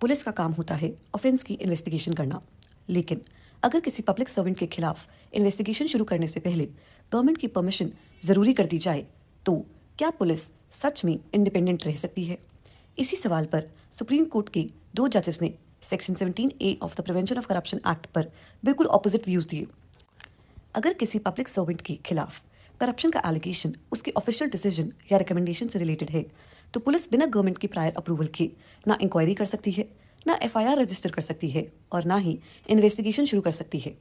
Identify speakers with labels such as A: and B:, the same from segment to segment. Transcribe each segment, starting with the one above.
A: Police का काम होता है ऑफेंस की इन्वेस्टिगेशन करना, लेकिन अगर किसी पब्लिक सर्वेंट के खिलाफ इन्वेस्टिगेशन शुरू करने से पहले गवर्नमेंट की परमिशन जरूरी कर दी जाए तो क्या पुलिस सच में इंडिपेंडेंट रह सकती है? इसी सवाल पर सुप्रीम कोर्ट के 2 जजेस ने section 17A of the prevention of corruption act पर बिल्कुल ऑपोजिट व्यूज दिए। अगर किसी पब्लिक सर्वेंट के खिलाफ करप्शन का एलिगेशन उसके ऑफिशियल डिसीजन या रिकमेंडेशन से रिलेटेड है तो पुलिस बिना गवर्नमेंट की प्रायर अप्रूवल के ना इंक्वायरी कर सकती है, ना FIR रजिस्टर कर सकती है और ना ही इन्वेस्टिगेशन शुरू कर सकती है।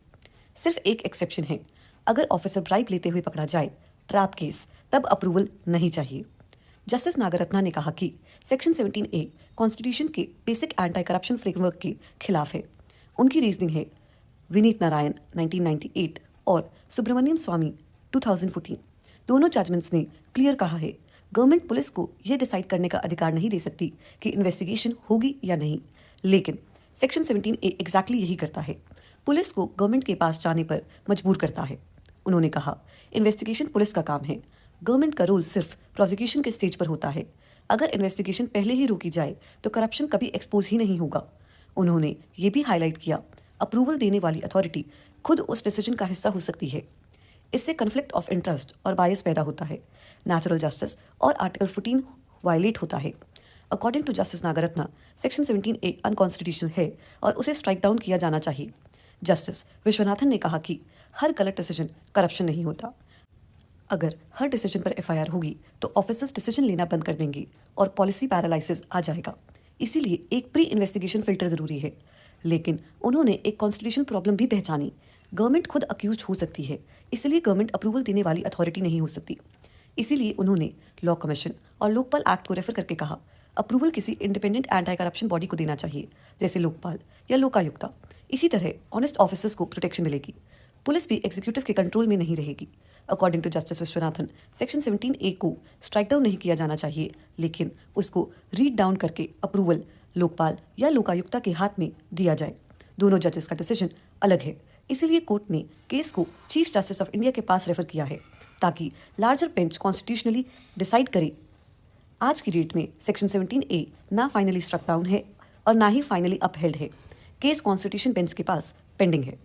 A: सिर्फ एक एक्सेप्शन है, अगर ऑफिसर ब्राइब लेते हुए पकड़ा जाए, ट्रैप केस, तब अप्रूवल नहीं चाहिए। जस्टिस नागरत्ना ने कहा कि सेक्शन 17A कॉन्स्टिट्यूशन के बेसिक एंटी करप्शन फ्रेमवर्क के खिलाफ है। उनकी रीजनिंग है विनीत नारायण 1998 और सुब्रमण्यम स्वामी 2014 दोनों जजमेंट्स ने क्लियर कहा है गवर्नमेंट पुलिस को यह डिसाइड करने का अधिकार नहीं दे सकती कि इन्वेस्टिगेशन होगी या नहीं, लेकिन सेक्शन 17A एग्जैक्टली यही करता है, पुलिस को गवर्नमेंट के पास जाने पर मजबूर करता है। उन्होंने कहा इन्वेस्टिगेशन पुलिस का काम है, गवर्नमेंट का रोल सिर्फ प्रोसिक्यूशन के स्टेज पर होता है। अगर इन्वेस्टिगेशन पहले ही रोकी जाए तो करप्शन कभी एक्सपोज ही नहीं होगा। उन्होंने ये भी हाईलाइट किया अप्रूवल देने वाली अथॉरिटी खुद उस डिसीजन का हिस्सा हो सकती है। इससे कन्फ्लिक्ट ऑफ इंटरेस्ट और बायस पैदा होता है, नेचुरल जस्टिस और आर्टिकल 14 वायलेट होता है। According to justice Nagarathna, section 17A unconstitutional है और उसे स्ट्राइक डाउन किया जाना चाहिए। जस्टिस विश्वनाथन ने कहा कि हर गलत डिसीजन करप्शन नहीं होता। अगर हर डिसीजन पर FIR होगी तो ऑफिसर्स डिसीजन लेना बंद कर देंगे और पॉलिसी पैरालाइसिस आ जाएगा। इसीलिए एक प्री इन्वेस्टिगेशन फिल्टर जरूरी है। लेकिन उन्होंने एक कॉन्स्टिट्यूशनल प्रॉब्लम भी पहचानी, गवर्नमेंट खुद अक्यूज हो सकती है, इसलिए गवर्नमेंट अप्रूवल देने वाली अथॉरिटी नहीं हो सकती। इसीलिए उन्होंने लॉ कमीशन और लोकपाल एक्ट को रेफर करके कहा अप्रूवल किसी इंडिपेंडेंट एंटी करप्शन बॉडी को देना चाहिए, जैसे लोकपाल या लोकायुक्ता। इसी तरह ऑनेस्ट ऑफिसर्स को प्रोटेक्शन मिलेगी, पुलिस भी एग्जीक्यूटिव के कंट्रोल में नहीं रहेगी। According to justice Viswanathan, section 17A को स्ट्राइक डाउन नहीं किया जाना चाहिए, लेकिन उसको रीड डाउन करके अप्रूवल लोकपाल या लोकायुक्ता के हाथ में दिया जाए। दोनों जजेस का डिसीजन अलग है, इसीलिए कोर्ट ने केस को चीफ जस्टिस ऑफ इंडिया के पास रेफर किया है ताकि लार्जर बेंच कॉन्स्टिट्यूशनली डिसाइड करे। आज की डेट में सेक्शन 17A ना फाइनली स्ट्रक डाउन है और ना ही फाइनली अपहेल्ड है। केस कॉन्स्टिट्यूशन बेंच के पास पेंडिंग है।